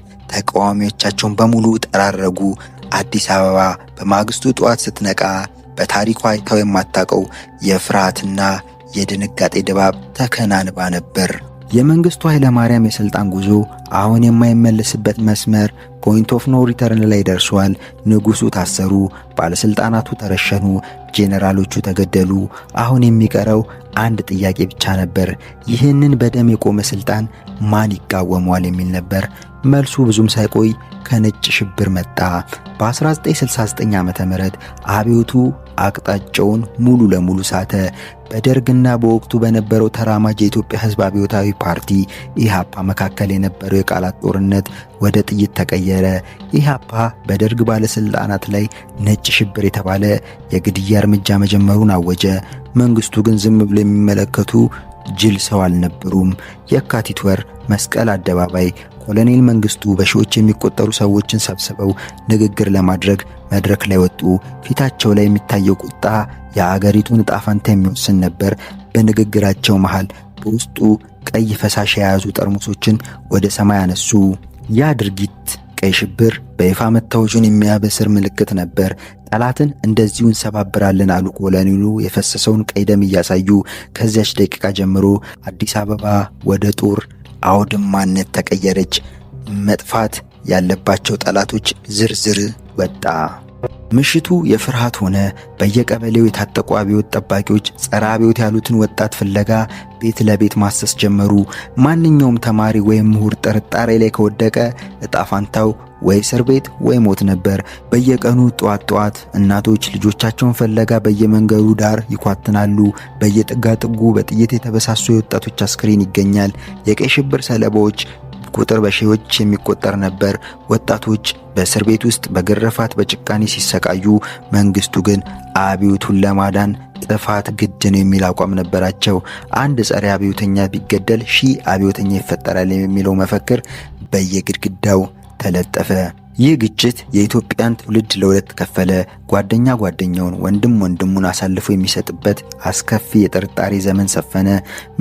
ተቃዋሚዎቻቸውን በሙሉ ጠራረጉ። አዲስ አበባ በማግስቱ ጠዋት ስትነቃ በታሪኳ አይታው የማታውቀው የፍርሃትና የድንጋጤ ድባብ ተከናንባ ነበር። የመንግስቱ ኃይለ ማርያም የስልጣን ጉዞ አሁን የማይመለስበት መስመር ፖይንት ኦፍ ኖ ሪተርን ላይ ደርሷል። ንጉሱ ታሰሩ፣ ባለስልጣናቱ ተረሸኑ፣ ጄኔራሎቹ ተገደሉ። አሁን የሚቀረው አንድ ጥያቄ ብቻ ነበር። ይህንን በደም የቆመ ስልጣን ማን ይቃወመዋል የሚል ነበር። መልሱ ብዙም ሳይቆይ ከነጭ ሽብር መጣ። በ1969 ዓ.ም አብዮቱ አቅጣጫውን ሙሉ ለሙሉ ሳተ። በደርግና በወቅቱ በነበረው ተራማጅ የኢትዮጵያ ሕዝብ አብዮታዊ ፓርቲ ኢሃፓ መካከል የነበረው የቃላት ጦርነት ወደ ጥይት ተቀየረ። ኢሃፓ በደርግ ባለስልጣናት ላይ ነጭ ሽብር የተባለ የግድያ እርምጃ መጀመሩን አወጀ። መንግስቱ ግን ዝም ብሎ የሚመለከቱ ጅል ሰው አልነበሩም። የካቲት ወር መስቀል አደባባይ ኮሎኔል መንግስቱ በሺዎች የሚቆጠሩ ሰዎችን ሰብስበው ንግግር ለማድረግ መድረክ ላይ ወጡ። ፊታቸው ላይ የሚታየው ቁጣ የአገሪቱን ዕጣ ፈንታ የሚወስን ነበር። በንግግራቸው መሃል በውስጡ ቀይ ፈሳሽ የያዙ ጠርሙሶችን ወደ ሰማይ አነሱ። ያ ድርጊት ቀይ ሽብር በይፋ መታወጁን የሚያበስር ምልክት ነበር። ጠላትን እንደዚሁ እንሰባብራለን አሉ ኮሎኔሉ የፈሰሰውን ቀይ ደም እያሳዩ። ከዚያች ደቂቃ ጀምሮ አዲስ አበባ ወደ ጦር አውድማነት ተቀየረች። መጥፋት ያለባቸው ጠላቶች ዝርዝር ወጣ። ምሽቱ የፍርሃት ሆነ። በየቀበሌው የታጠቁ አብዮት ጠባቂዎች ጸረ አብዮት ያሉትን ወጣት ፍለጋ ቤት ለቤት ማሰስ ጀመሩ። ማንኛውም ተማሪ ወይም ምሁር ጥርጣሬ ላይ ከወደቀ እጣ ፋንታው ወይ እስር ቤት ወይ ሞት ነበር። በየቀኑ ጧት እናቶች ልጆቻቸውን ፍለጋ በየመንገዱ ዳር ይኳትናሉ። በየጥጋጥጉ በጥይት የተበሳሱ የወጣቶች አስክሬን ይገኛል። የቀይ ሽብር ሰለባዎች ቁጥር በሺዎች የሚቆጠር ነበር። ወጣቶች በእስር ቤት ውስጥ በግርፋት በጭካኔ ሲሰቃዩ፣ መንግስቱ ግን አብዮቱን ለማዳን ጥፋት ግድ ነው የሚል አቋም ነበራቸው። አንድ ጸረ አብዮተኛ ቢገደል 1000 አብዮተኛ ይፈጠራል የሚለው መፈክር በየግድግዳው ተለጠፈ። ይህ ግጭት የኢትዮጵያን ትውልድ ለሁለት ከፈለ። ጓደኛ ጓደኛውን፣ ወንድም ወንድሙን አሳልፎ የሚሰጥበት አስከፊ የጥርጣሬ ዘመን ሰፈነ።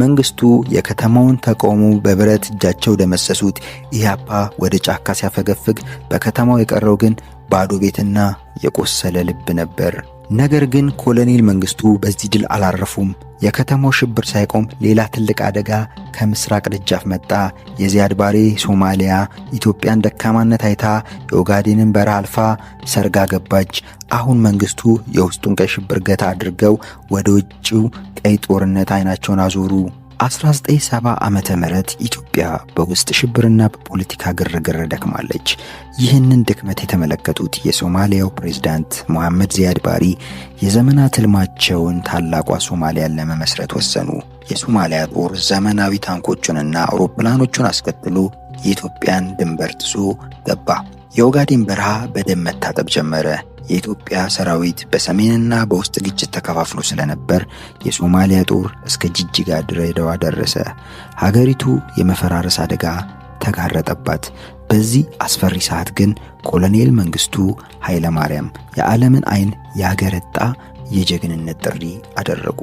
መንግስቱ የከተማውን ተቃውሞ በብረት እጃቸው ደመሰሱት። ኢህአፓ ወደ ጫካ ሲያፈገፍግ፣ በከተማው የቀረው ግን ባዶ ቤትና የቆሰለ ልብ ነበር። ነገር ግን ኮሎኔል መንግስቱ በዚህ ድል አላረፉም። የከተማው ሽብር ሳይቆም ሌላ ትልቅ አደጋ ከምስራቅ ደጃፍ መጣ። የዚያድ ባሬ ሶማሊያ ኢትዮጵያን ደካማነት አይታ የኦጋዴንን በረሃ አልፋ ሰርጋ ገባች። አሁን መንግስቱ የውስጡን ቀይ ሽብር ገታ አድርገው ወደ ውጭው ቀይ ጦርነት አይናቸውን አዞሩ። 1970 ዓመተ ምህረት ኢትዮጵያ በውስጥ ሽብርና በፖለቲካ ግርግር ደክማለች። ይህንን ድክመት የተመለከቱት የሶማሊያው ፕሬዝዳንት መሐመድ ዚያድ ባሪ የዘመናት ህልማቸውን ታላቋ ሶማሊያን ለመመስረት ወሰኑ። የሶማሊያ ጦር ዘመናዊ ታንኮቹንና አውሮፕላኖቹን አስከትሎ የኢትዮጵያን ድንበር ጥሶ ገባ። የኦጋዴን በረሃ በደም መታጠብ ጀመረ። የኢትዮጵያ ሰራዊት በሰሜንና በውስጥ ግጭት ተከፋፍሎ ስለነበር የሶማሊያ ጦር እስከ ጅጅጋ ድሬዳዋ ደረሰ። ሀገሪቱ የመፈራረስ አደጋ ተጋረጠባት። በዚህ አስፈሪ ሰዓት ግን ኮሎኔል መንግስቱ ኃይለ ማርያም የዓለምን አይን ያገረጣ የጀግንነት ጥሪ አደረጉ።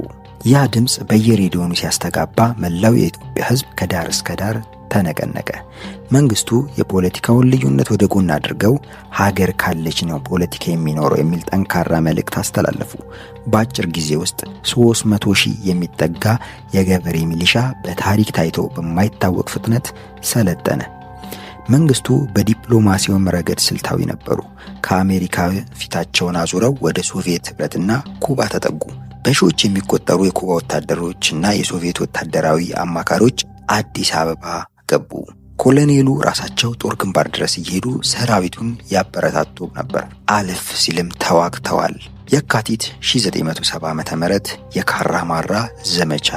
ያ ድምፅ በየሬዲዮኑ ሲያስተጋባ መላው የኢትዮጵያ ህዝብ ከዳር እስከ ዳር ተነቀነቀ። መንግስቱ የፖለቲካውን ልዩነት ወደ ጎን አድርገው ሀገር ካለች ነው ፖለቲካ የሚኖረው የሚል ጠንካራ መልእክት አስተላለፉ። በአጭር ጊዜ ውስጥ 300,000 የሚጠጋ የገበሬ ሚሊሻ በታሪክ ታይቶ በማይታወቅ ፍጥነት ሰለጠነ። መንግስቱ በዲፕሎማሲውም ረገድ ስልታዊ ነበሩ። ከአሜሪካ ፊታቸውን አዙረው ወደ ሶቪየት ህብረትና ኩባ ተጠጉ። በሺዎች የሚቆጠሩ የኩባ ወታደሮችና የሶቪየት ወታደራዊ አማካሪዎች አዲስ አበባ ገቡ። ኮሎኔሉ ራሳቸው ጦር ግንባር ድረስ እየሄዱ ሰራዊቱን ያበረታቱ ነበር። አለፍ ሲልም ተዋግተዋል። የካቲት 1970 ዓ.ም የካራ ማራ ዘመቻ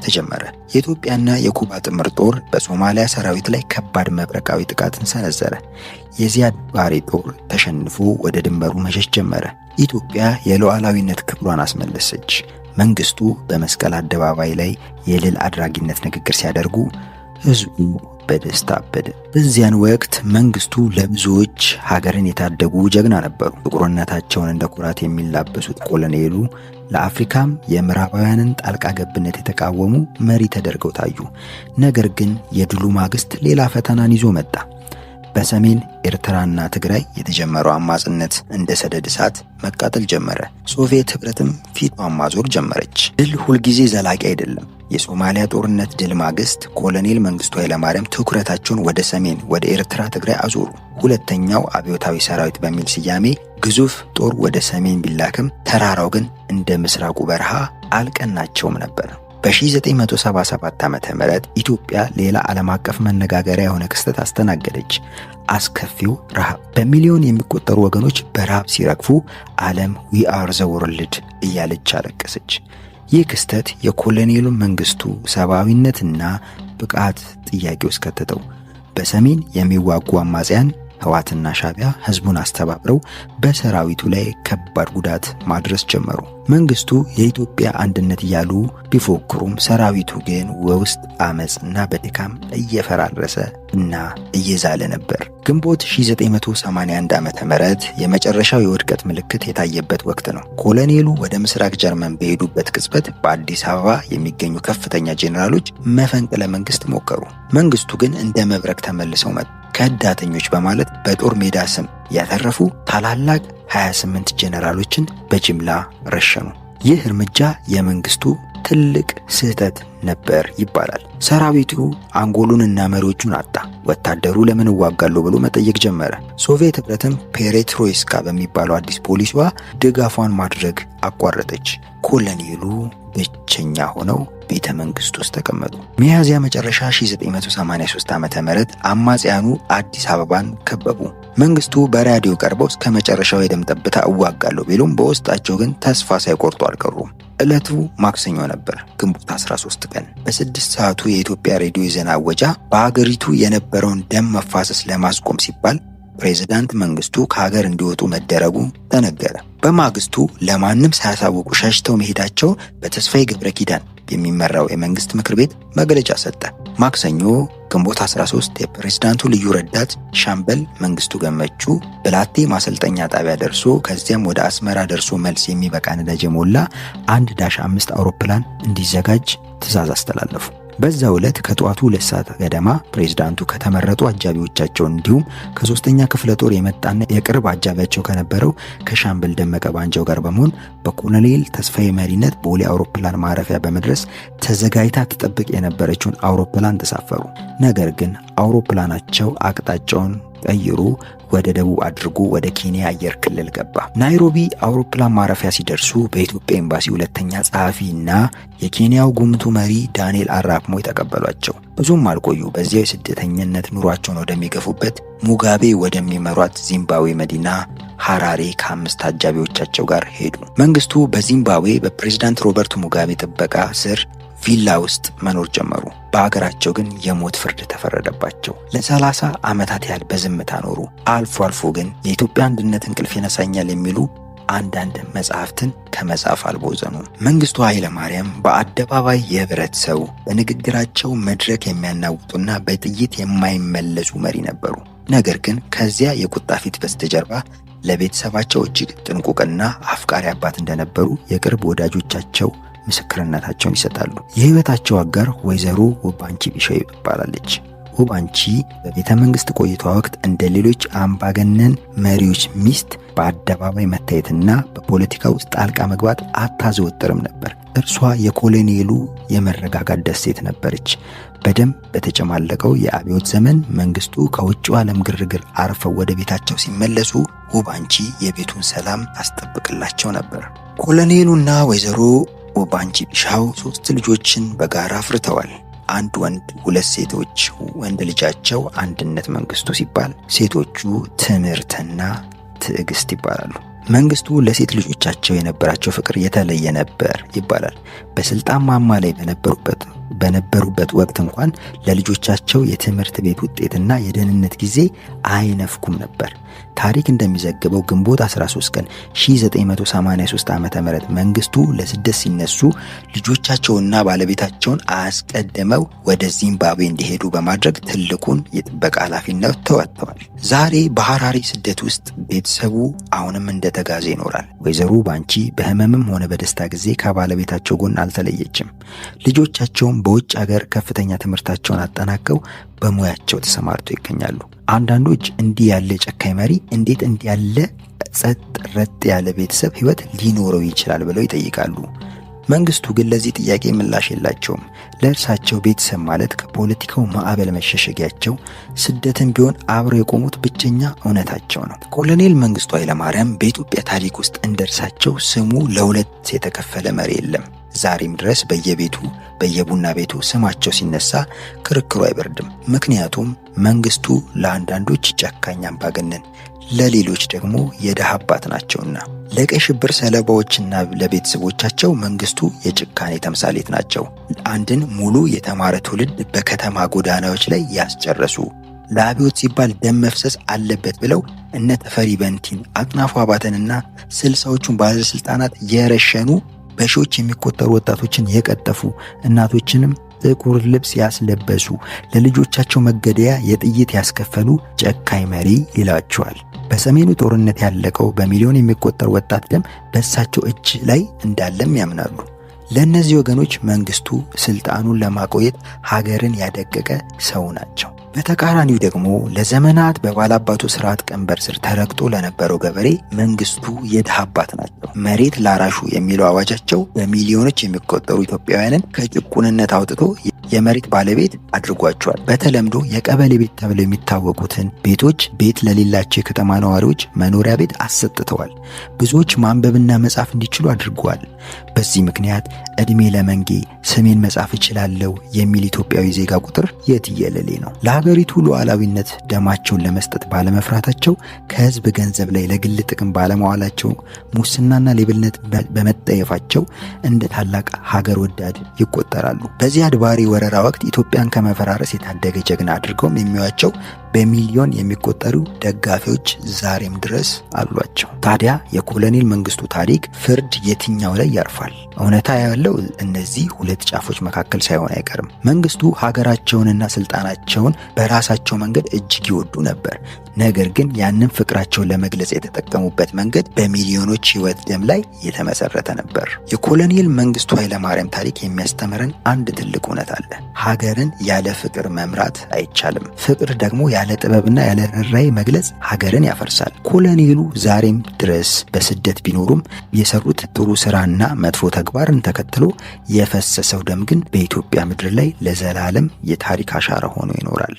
ተጀመረ። የኢትዮጵያና የኩባ ጥምር ጦር በሶማሊያ ሰራዊት ላይ ከባድ መብረቃዊ ጥቃትን ሰነዘረ። የዚያድ ባሬ ጦር ተሸንፎ ወደ ድንበሩ መሸሽ ጀመረ። ኢትዮጵያ የሉዓላዊነት ክብሯን አስመለሰች። መንግስቱ በመስቀል አደባባይ ላይ የድል አድራጊነት ንግግር ሲያደርጉ ህዝቡ በደስታ አበደ። በዚያን ወቅት መንግስቱ ለብዙዎች ሀገርን የታደጉ ጀግና ነበሩ። ጥቁርነታቸውን እንደ ኩራት የሚላበሱት ኮሎኔሉ ለአፍሪካም የምዕራባውያንን ጣልቃ ገብነት የተቃወሙ መሪ ተደርገው ታዩ። ነገር ግን የድሉ ማግስት ሌላ ፈተናን ይዞ መጣ። በሰሜን ኤርትራና ትግራይ የተጀመረው አማጽነት እንደ ሰደድ እሳት መቃጠል ጀመረ። ሶቪየት ህብረትም ፊቷን ማዞር ጀመረች። ድል ሁልጊዜ ዘላቂ አይደለም። የሶማሊያ ጦርነት ድል ማግስት ኮሎኔል መንግስቱ ኃይለማርያም ትኩረታቸውን ወደ ሰሜን ወደ ኤርትራ፣ ትግራይ አዞሩ። ሁለተኛው አብዮታዊ ሰራዊት በሚል ስያሜ ግዙፍ ጦር ወደ ሰሜን ቢላክም ተራራው ግን እንደ ምስራቁ በረሃ አልቀናቸውም ነበር። በ1977 ዓ.ም ኢትዮጵያ ሌላ ዓለም አቀፍ መነጋገሪያ የሆነ ክስተት አስተናገደች። አስከፊው ረሃብ። በሚሊዮን የሚቆጠሩ ወገኖች በረሃብ ሲረግፉ ዓለም ዊ አር ዘ ወርልድ እያለች አለቀሰች። ይህ ክስተት የኮሎኔሉ መንግስቱ ሰብአዊነትና ብቃት ጥያቄ ውስጥ ከተተው። በሰሜን የሚዋጉ አማጽያን ህዋትና ሻቢያ ህዝቡን አስተባብረው በሰራዊቱ ላይ ከባድ ጉዳት ማድረስ ጀመሩ። መንግስቱ የኢትዮጵያ አንድነት እያሉ ቢፎክሩም ሰራዊቱ ግን ውስጥ አመጽና በድካም እየፈራረሰ እና እየዛለ ነበር። ግንቦት 1981 ዓ.ም የመጨረሻው የውድቀት ምልክት የታየበት ወቅት ነው። ኮሎኔሉ ወደ ምስራቅ ጀርመን በሄዱበት ቅጽበት በአዲስ አበባ የሚገኙ ከፍተኛ ጄኔራሎች መፈንቅለ መንግስት ሞከሩ። መንግስቱ ግን እንደ መብረቅ ተመልሰው መጡ። ከዳተኞች በማለት በጦር ሜዳ ስም ያተረፉ ታላላቅ 28 ጄኔራሎችን በጅምላ ረሸኑ። ይህ እርምጃ የመንግስቱ ትልቅ ስህተት ነበር ይባላል። ሰራዊቱ አንጎሉንና መሪዎቹን አጣ። ወታደሩ ለምን እዋጋለሁ ብሎ መጠየቅ ጀመረ። ሶቪየት ህብረትም ፔሬትሮይስካ በሚባለው አዲስ ፖሊሲዋ ድጋፏን ማድረግ አቋረጠች። ኮሎኔሉ ብቸኛ ሆነው ቤተ መንግስት ውስጥ ተቀመጡ። ሚያዝያ መጨረሻ 1983 ዓ.ም አማጽያኑ አዲስ አበባን ከበቡ። መንግስቱ በራዲዮ ቀርበው እስከ መጨረሻው የደም ጠብታ እዋጋለሁ ቢሉም በውስጣቸው ግን ተስፋ ሳይቆርጡ አልቀሩም። ዕለቱ ማክሰኞ ነበር፣ ግንቦት 13 ቀን። በ6 ሰዓቱ የኢትዮጵያ ሬዲዮ የዜና አወጃ በሀገሪቱ የነበረውን ደም መፋሰስ ለማስቆም ሲባል ፕሬዝዳንት መንግስቱ ከሀገር እንዲወጡ መደረጉ ተነገረ። በማግስቱ ለማንም ሳያሳውቁ ሸሽተው መሄዳቸው በተስፋዬ ገብረ ኪዳን የሚመራው የመንግስት ምክር ቤት መግለጫ ሰጠ። ማክሰኞ ግንቦት 13 የፕሬዝዳንቱ ልዩ ረዳት ሻምበል መንግስቱ ገመቹ ብላቴ ማሰልጠኛ ጣቢያ ደርሶ ከዚያም ወደ አስመራ ደርሶ መልስ የሚበቃ ነዳጅ የሞላ 1-5 አውሮፕላን እንዲዘጋጅ ትዕዛዝ አስተላለፉ። በዛው ዕለት ከጠዋቱ 2 ሰዓት ገደማ ፕሬዝዳንቱ ከተመረጡ አጃቢዎቻቸው እንዲሁም ከ3ኛ ክፍለ ጦር የመጣና የቅርብ አጃቢያቸው ከነበረው ከሻምበል ደመቀ ባንጃው ጋር በመሆን በኮሎኔል ተስፋዬ መሪነት ቦሌ አውሮፕላን ማረፊያ በመድረስ ተዘጋጅታ ትጠብቅ የነበረችውን አውሮፕላን ተሳፈሩ። ነገር ግን አውሮፕላናቸው አቅጣጫውን ቀይሮ ወደ ደቡብ አድርጎ ወደ ኬንያ አየር ክልል ገባ። ናይሮቢ አውሮፕላን ማረፊያ ሲደርሱ በኢትዮጵያ ኤምባሲ ሁለተኛ ጸሐፊና የኬንያው ጉምቱ መሪ ዳንኤል አራፕ ሞይ ተቀበሏቸው። ብዙም አልቆዩ። በዚያው የስደተኝነት ኑሯቸውን ወደሚገፉበት ሙጋቤ ወደሚመሯት ዚምባብዌ መዲና ሐራሬ ከ5 አጃቢዎቻቸው ጋር ሄዱ። መንግስቱ በዚምባብዌ በፕሬዝዳንት ሮበርት ሙጋቤ ጥበቃ ስር ቪላ ውስጥ መኖር ጀመሩ። በሀገራቸው ግን የሞት ፍርድ ተፈረደባቸው። ለ30 ዓመታት ያህል በዝምታ ኖሩ። አልፎ አልፎ ግን የኢትዮጵያ አንድነት እንቅልፍ ይነሳኛል የሚሉ አንዳንድ መጽሐፍትን ከመጻፍ አልቦዘኑም። መንግስቱ ኃይለ ማርያም በአደባባይ የህብረት ሰው፣ በንግግራቸው መድረክ የሚያናውጡና በጥይት የማይመለሱ መሪ ነበሩ። ነገር ግን ከዚያ የቁጣ ፊት በስተጀርባ ለቤተሰባቸው እጅግ ጥንቁቅና አፍቃሪ አባት እንደነበሩ የቅርብ ወዳጆቻቸው ምስክርነታቸውን ይሰጣሉ። የህይወታቸው አጋር ወይዘሮ ውባንቺ ቢሻው ይባላለች። ውባንቺ በቤተ መንግስት ቆይታዋ ወቅት እንደ ሌሎች አምባገነን መሪዎች ሚስት በአደባባይ መታየትና በፖለቲካ ውስጥ ጣልቃ መግባት አታዘወትርም ነበር። እርሷ የኮሎኔሉ የመረጋጋት ደሴት ነበረች። በደም በተጨማለቀው የአብዮት ዘመን መንግስቱ ከውጭው ዓለም ግርግር አርፈው ወደ ቤታቸው ሲመለሱ ውባንቺ የቤቱን ሰላም አስጠብቅላቸው ነበር። ኮሎኔሉና ወይዘሮ ውባንቺ ቢሻው 3 ልጆችን በጋራ አፍርተዋል። 1 ወንድ፣ 2 ሴቶች። ወንድ ልጃቸው አንድነት መንግስቱ ሲባል ሴቶቹ ትምህርትና ትዕግስት ይባላሉ። መንግስቱ ለሴት ልጆቻቸው የነበራቸው ፍቅር የተለየ ነበር ይባላል። በስልጣን ማማ ላይ በነበሩበት ወቅት እንኳን ለልጆቻቸው የትምህርት ቤት ውጤትና የደህንነት ጊዜ አይነፍኩም ነበር። ታሪክ እንደሚዘግበው ግንቦት 13 ቀን 1983 ዓ.ም መንግስቱ ለስደት ሲነሱ ልጆቻቸውና ባለቤታቸውን አስቀድመው ወደ ዚምባብዌ እንዲሄዱ በማድረግ ትልቁን የጥበቃ ኃላፊነት ተወጥተዋል። ዛሬ በሐራሪ ስደት ውስጥ ቤተሰቡ አሁንም እንደተጋዘ ይኖራል። ወይዘሮ ባንቺ በህመምም ሆነ በደስታ ጊዜ ከባለቤታቸው ጎን አልተለየችም። ልጆቻቸውም በውጭ ሀገር ከፍተኛ ትምህርታቸውን አጠናቀው በሙያቸው ተሰማርተው ይገኛሉ። አንዳንዶች እንዲህ ያለ ጨካኝ መሪ እንዴት እንዲህ ያለ ጸጥ ረጥ ያለ ቤተሰብ ህይወት ሊኖረው ይችላል ብለው ይጠይቃሉ። መንግስቱ ግን ለዚህ ጥያቄ ምላሽ የላቸውም። ለእርሳቸው ቤተሰብ ማለት ከፖለቲካው ማዕበል መሸሸጊያቸው፣ ስደትን ቢሆን አብረው የቆሙት ብቸኛ እውነታቸው ነው። ኮሎኔል መንግስቱ ኃይለማርያም በኢትዮጵያ ታሪክ ውስጥ እንደርሳቸው ስሙ ለ2 የተከፈለ መሪ የለም። ዛሬም ድረስ በየቤቱ በየቡና ቤቱ ስማቸው ሲነሳ ክርክሩ አይበርድም። ምክንያቱም መንግስቱ ለአንዳንዶች ጨካኝ አምባገነን፣ ለሌሎች ደግሞ የደሃ አባት ናቸውና። ለቀይ ሽብር ሰለባዎችና ለቤተሰቦቻቸው መንግስቱ የጭካኔ ተምሳሌት ናቸው። አንድን ሙሉ የተማረ ትውልድ በከተማ ጎዳናዎች ላይ ያስጨረሱ፣ ለአብዮት ሲባል ደም መፍሰስ አለበት ብለው እነ ተፈሪ በንቲን፣ አጥናፉ አባተንና 60ዎቹን ባለስልጣናት የረሸኑ፣ በሺዎች የሚቆጠሩ ወጣቶችን የቀጠፉ፣ እናቶችንም ጥቁር ልብስ ያስለበሱ፣ ለልጆቻቸው መገደያ የጥይት ያስከፈሉ ጨካኝ መሪ ይላቸዋል። በሰሜኑ ጦርነት ያለቀው በሚሊዮን የሚቆጠር ወጣት ደም በእሳቸው እጅ ላይ እንዳለም ያምናሉ። ለእነዚህ ወገኖች መንግስቱ ስልጣኑን ለማቆየት ሀገርን ያደቀቀ ሰው ናቸው። በተቃራኒው ደግሞ ለዘመናት በባላባቱ ስርዓት ቀንበር ስር ተረግጦ ለነበረው ገበሬ መንግስቱ የድሃ አባት ናቸው። መሬት ላራሹ የሚለው አዋጃቸው በሚሊዮኖች የሚቆጠሩ ኢትዮጵያውያንን ከጭቁንነት አውጥቶ የመሬት ባለቤት አድርጓቸዋል። በተለምዶ የቀበሌ ቤት ተብለው የሚታወቁትን ቤቶች ቤት ለሌላቸው የከተማ ነዋሪዎች መኖሪያ ቤት አሰጥተዋል። ብዙዎች ማንበብና መጻፍ እንዲችሉ አድርገዋል። በዚህ ምክንያት እድሜ ለመንጌ ስሜን መጻፍ እችላለሁ የሚል ኢትዮጵያዊ ዜጋ ቁጥር የትየለሌ ነው። ለሀገሪቱ ሉዓላዊነት ደማቸውን ለመስጠት ባለመፍራታቸው፣ ከህዝብ ገንዘብ ላይ ለግል ጥቅም ባለመዋላቸው፣ ሙስናና ሌብነት በመጠየፋቸው እንደ ታላቅ ሀገር ወዳድ ይቆጠራሉ። በዚህ አድባሪ ወረራ ወቅት ኢትዮጵያን ከመፈራረስ የታደገ ጀግና አድርገውም የሚያዩአቸው በሚሊዮን የሚቆጠሩ ደጋፊዎች ዛሬም ድረስ አሏቸው። ታዲያ የኮሎኔል መንግስቱ ታሪክ ፍርድ የትኛው ላይ ያርፋል? እውነታ ያለው እነዚህ ሁለት ጫፎች መካከል ሳይሆን አይቀርም። መንግስቱ ሀገራቸውንና ስልጣናቸውን በራሳቸው መንገድ እጅግ ይወዱ ነበር። ነገር ግን ያንን ፍቅራቸውን ለመግለጽ የተጠቀሙበት መንገድ በሚሊዮኖች ህይወት ደም ላይ የተመሰረተ ነበር። የኮሎኔል መንግስቱ ኃይለማርያም ታሪክ የሚያስተምረን አንድ ትልቅ እውነት አለ። ሀገርን ያለ ፍቅር መምራት አይቻልም። ፍቅር ደግሞ ያለ ጥበብና ያለ ርኅራኄ መግለጽ ሀገርን ያፈርሳል። ኮሎኔሉ ዛሬም ድረስ በስደት ቢኖሩም የሰሩት ጥሩ ስራና መጥፎ ተግባርን ተከትሎ የፈሰሰው ደም ግን በኢትዮጵያ ምድር ላይ ለዘላለም የታሪክ አሻራ ሆኖ ይኖራል።